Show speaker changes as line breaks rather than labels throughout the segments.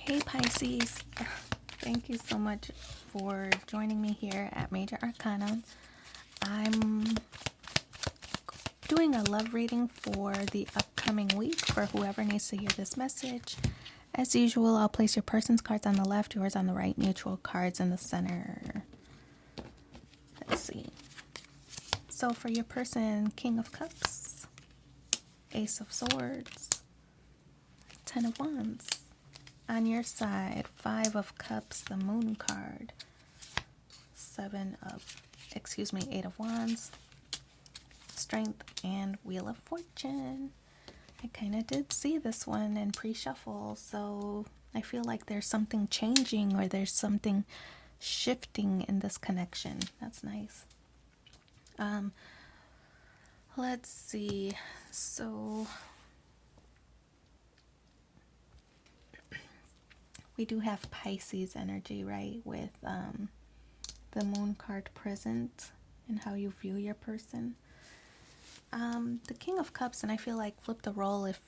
Hey Pisces, thank you so much for joining me here at Major Arcana. I'm doing a love reading for the upcoming week for whoever needs to hear this message. As usual, I'll place your person's cards on the left, yours on the right, neutral cards in the center. Let's see. So for your person, King of Cups, Ace of Swords, Ten of Wands. On your side, Five of Cups, the Moon card, Eight of Wands, Strength, and Wheel of Fortune. I kind of did see this one in pre-shuffle, so I feel like there's something changing or there's something shifting in this connection. That's nice. Let's see. So we do have Pisces energy, right? With the Moon card present and how you view your person. The King of Cups, and I feel like flip the role if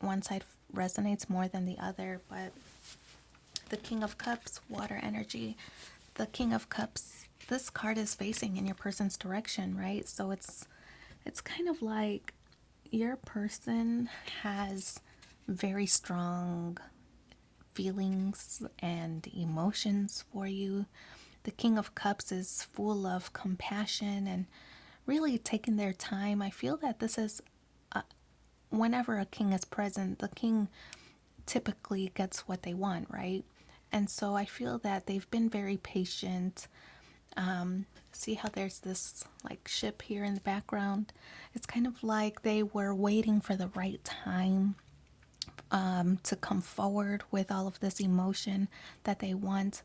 one side resonates more than the other, but the King of Cups, water energy. The King of Cups, this card is facing in your person's direction, right? So it's kind of like your person has very strong feelings and emotions for you. The King of Cups is full of compassion and really taking their time. I feel that this is whenever a king is present, the king typically gets what they want, right? And so I feel that they've been very patient. See how there's this like ship here in the background? It's kind of like they were waiting for the right time to come forward with all of this emotion that they want.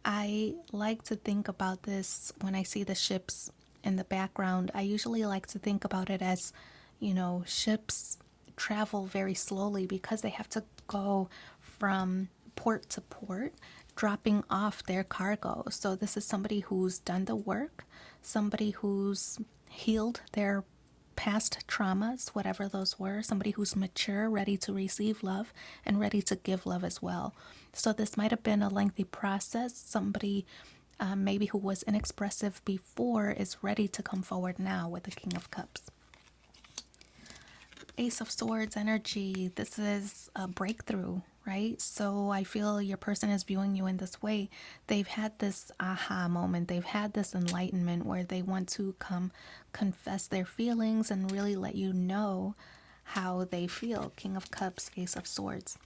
I like to think about this when I see the ships in the background. I usually like to think about it as, ships travel very slowly because they have to go from port to port, dropping off their cargo. So this is somebody who's done the work, somebody who's healed their past traumas, whatever those were, somebody who's mature, ready to receive love, and ready to give love as well. So this might have been a lengthy process. Somebody maybe who was inexpressive before is ready to come forward now with the King of Cups. Ace of Swords energy, this is a breakthrough, right? So I feel your person is viewing you in this way. They've had this aha moment. They've had this enlightenment where they want to come confess their feelings and really let you know how they feel. King of Cups, Ace of Swords.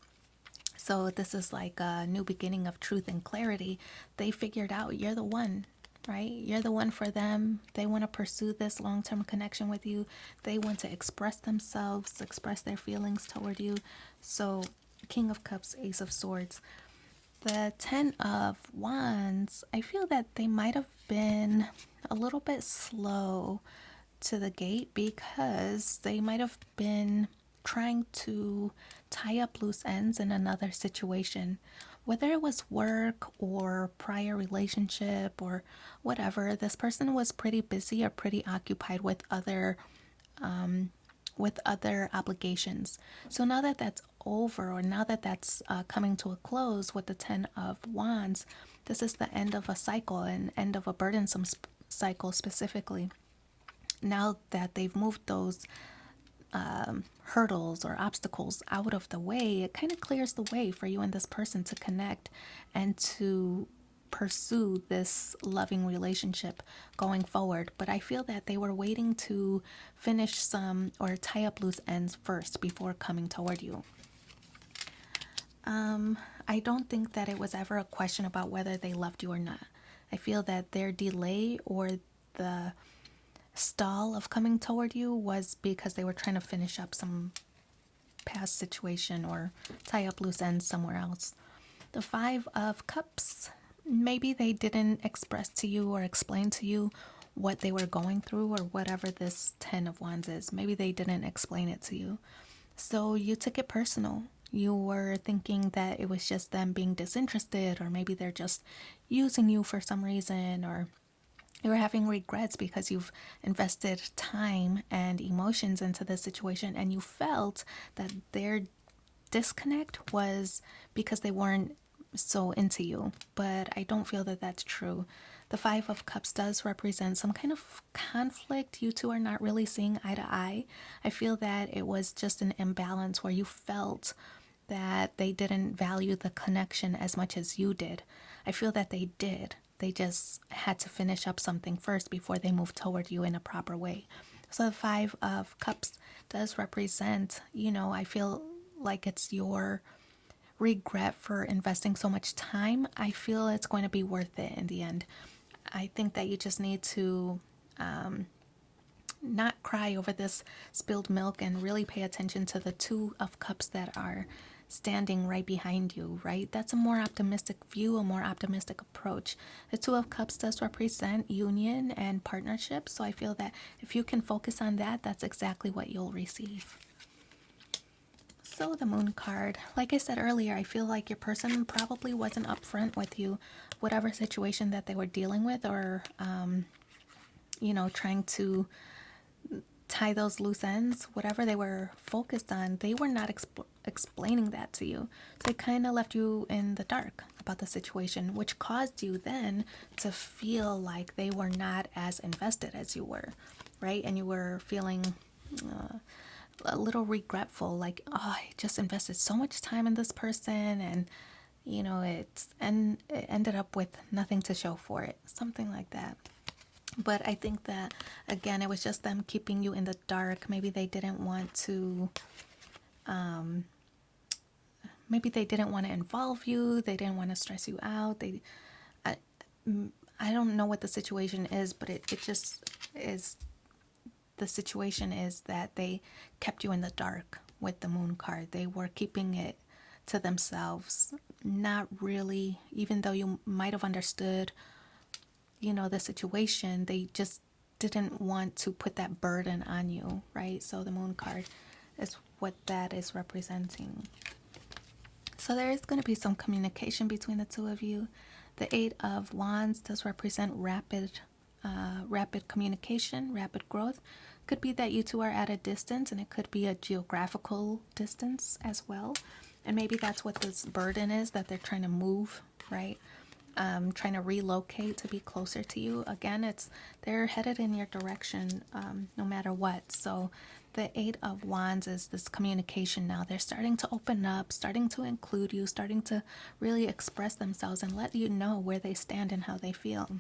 So this is like a new beginning of truth and clarity. They figured out you're the one, right? You're the one for them. They want to pursue this long-term connection with you. They want to express themselves, express their feelings toward you. So King of Cups, Ace of Swords. The Ten of Wands, I feel that they might have been a little bit slow to the gate because they might have been trying to tie up loose ends in another situation, whether it was work or prior relationship or whatever. This person was pretty busy or pretty occupied with other obligations. So now that that's over, or now that that's coming to a close with the Ten of Wands, this is the end of a cycle and end of a burdensome cycle specifically. Now that they've moved those hurdles or obstacles out of the way, it kind of clears the way for you and this person to connect and to pursue this loving relationship going forward. But I feel that they were waiting to finish some or tie up loose ends first before coming toward you. I don't think that it was ever a question about whether they loved you or not. I feel that their delay or the stall of coming toward you was because they were trying to finish up some past situation or tie up loose ends somewhere else. The Five of Cups, maybe they didn't express to you or explain to you what they were going through or whatever this Ten of Wands is. Maybe they didn't explain it to you. So you took it personal. You were thinking that it was just them being disinterested, or maybe they're just using you for some reason, or you're having regrets because you've invested time and emotions into this situation and you felt that their disconnect was because they weren't so into you, but I don't feel that that's true. The Five of Cups does represent some kind of conflict. You two are not really seeing eye to eye. I feel that it was just an imbalance where you felt that they didn't value the connection as much as you did. I feel that they did. They just had to finish up something first before they moved toward you in a proper way. So the Five of Cups does represent, I feel like it's your regret for investing so much time. I feel it's going to be worth it in the end. I think that you just need to not cry over this spilled milk and really pay attention to the Two of Cups that are standing right behind you, right? That's a more optimistic view, a more optimistic approach. The Two of Cups does represent union and partnership, so I feel that if you can focus on that, that's exactly what you'll receive. So the Moon card, like I said earlier, I feel like your person probably wasn't upfront with you, whatever situation that they were dealing with, or trying to tie those loose ends, whatever they were focused on, they were not explaining that to you. So they kind of left you in the dark about the situation, which caused you then to feel like they were not as invested as you were, right? And you were feeling a little regretful, like, oh, I just invested so much time in this person, and it ended up with nothing to show for it, something like that. But I think that, again, it was just them keeping you in the dark. Maybe they didn't want to involve you. They didn't want to stress you out. I don't know what the situation is, but it just is. The situation is that they kept you in the dark with the Moon card. They were keeping it to themselves. Not really, even though you might have understood the situation, they just didn't want to put that burden on you, right? So the Moon card is what that is representing. So there is going to be some communication between the two of you. The Eight of Wands does represent rapid communication, rapid growth. Could be that you two are at a distance, and it could be a geographical distance as well. And maybe that's what this burden is, that they're trying to move, right? Trying to relocate to be closer to you. Again, they're headed in your direction no matter what. So the Eight of Wands is this communication now. They're starting to open up, starting to include you, starting to really express themselves and let you know where they stand and how they feel.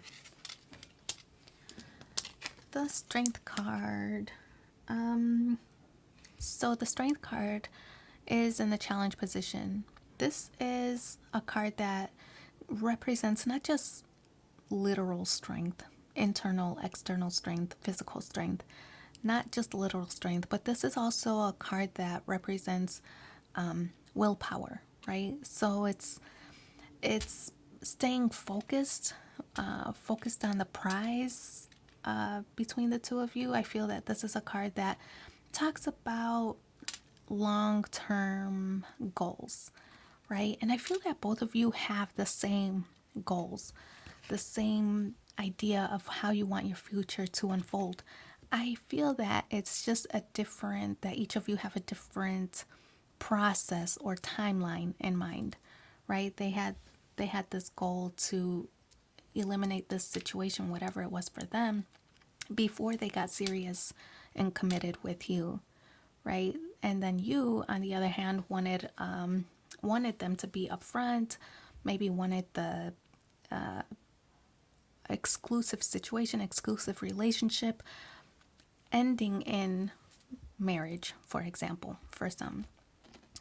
The Strength card. So the Strength card is in the challenge position. This is a card that represents not just literal strength, internal, external strength, physical strength, not just literal strength, but this is also a card that represents willpower, right? So it's staying focused, focused on the prize between the two of you. I feel that this is a card that talks about long-term goals, right? And I feel that both of you have the same goals, the same idea of how you want your future to unfold. I feel that it's just that each of you have a different process or timeline in mind, right? They had this goal to eliminate this situation, whatever it was for them, before they got serious and committed with you, right? And then you, on the other hand, wanted them to be upfront, maybe wanted the exclusive situation, exclusive relationship, ending in marriage, for example, for some.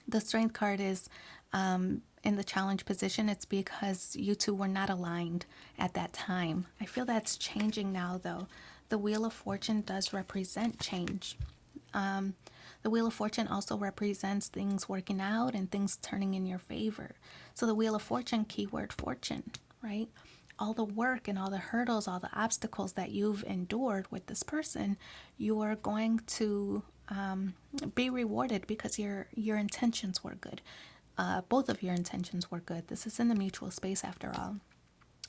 The Strength card is in the challenge position. It's because you two were not aligned at that time. I feel that's changing now, though. The Wheel of Fortune does represent change. The Wheel of Fortune also represents things working out and things turning in your favor. So the Wheel of Fortune, keyword fortune, right? All the work and all the hurdles, all the obstacles that you've endured with this person, you are going to be rewarded because your intentions were good. Both of your intentions were good. This is in the mutual space after all.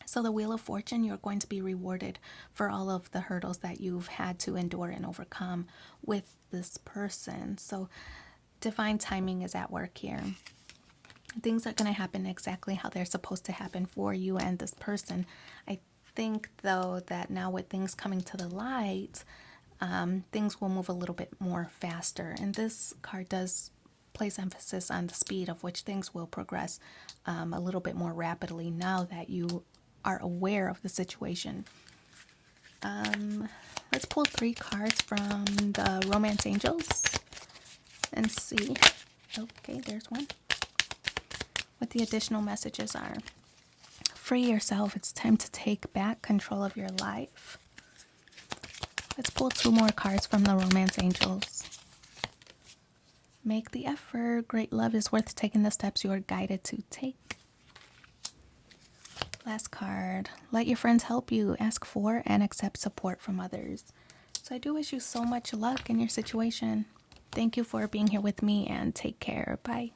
So the Wheel of Fortune, you're going to be rewarded for all of the hurdles that you've had to endure and overcome with this person. So divine timing is at work here. Things are going to happen exactly how they're supposed to happen for you and this person. I think, though, that now with things coming to the light, things will move a little bit more faster. And this card does place emphasis on the speed of which things will progress a little bit more rapidly now that you are aware of the situation. Let's pull 3 cards from the Romance Angels and see. Okay, there's one. What the additional messages are. Free yourself. It's time to take back control of your life. Let's pull 2 more cards from the Romance Angels. Make the effort. Great love is worth taking the steps you are guided to take. Last card. Let your friends help you. Ask for and accept support from others. So I do wish you so much luck in your situation. Thank you for being here with me and take care. Bye.